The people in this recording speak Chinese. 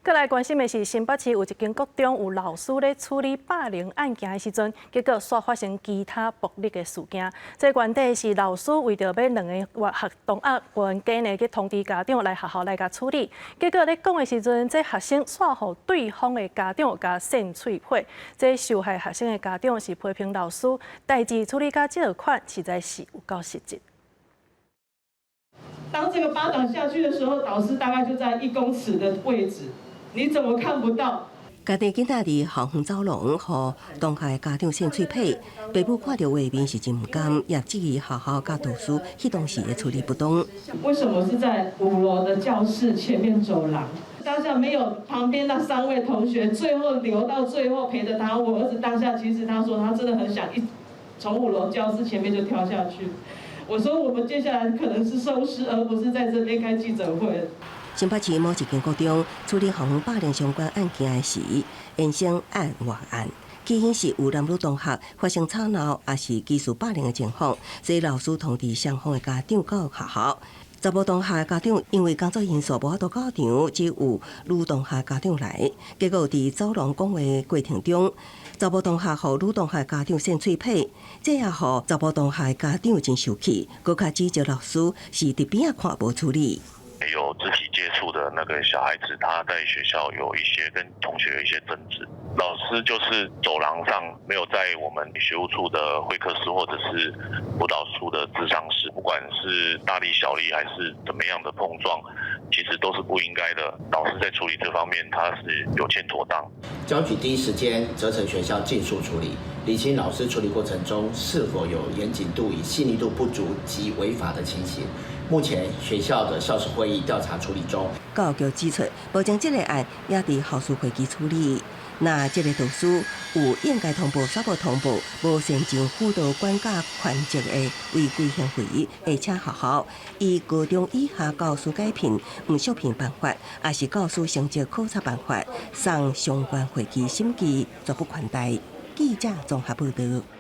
再来关心的是，新北市有一间国中有老师咧处理霸凌案件的时阵，结果煞发生其他暴力的事件。这原底是老师为着要2个同学原间呢去通知家长来学校来甲处理，结果咧讲的时阵，这学生煞互对方的家长甲扇喙皮。这受害学生的家长是批评老师代志处理甲这个款，实在是有够失职。 当这个巴掌下去的时候，导师大概就在1公尺的位置，你怎么看不到？家己囡仔伫校园走廊，互同学的家长扇喙皮，爸母看到画面是真唔甘，也质疑学校甲导师迄当时的处理不当。为什么是在5楼的教室前面走廊？当下没有旁边那3位同学，最后留到最后陪着他。我儿子当下其实他说他真的很想从5楼教室前面就跳下去。 我说我们接下来可能是收尸，而不是在这边开记者会。新北市某一间高中处理校园霸凌相关案件的时，延伸案外案，其显示有男女同学发生吵闹，也是疑似霸凌的情况，所以老师通知双方的家长到学校。查某同学的家长因为工作因素无法度到场，只有女同学家长来，结果伫走廊讲话过程中。 查某同学和女同学家长扇喙皮，这也互查某同学家长真受气，搁较指责老师是伫边仔看无处理。有肢体接触的那个小孩子，他在学校有一些跟同学有一些争执，老师就是走廊上没有在我们学务处的会客室或者是辅导处的咨商室，不管是大力小力还是怎么样的碰撞，其实都是不应该的。老师在处理这方面，他是有欠妥当。 交举第一时间责成学校尽速处理，厘清老师处理过程中是否有严谨度与细腻度不足及违法的情形。目前学校的校史会议调查处理中。教育局指出，目前这个案也伫校事会议处理。那这个导师有应该通报煞无通报，无善尽辅导管教权责的违规行为，而且学校以高中以下教师改聘唔续聘办法，也是教师成绩考察办法，送相关会议审议，绝不宽待。记者综合报道。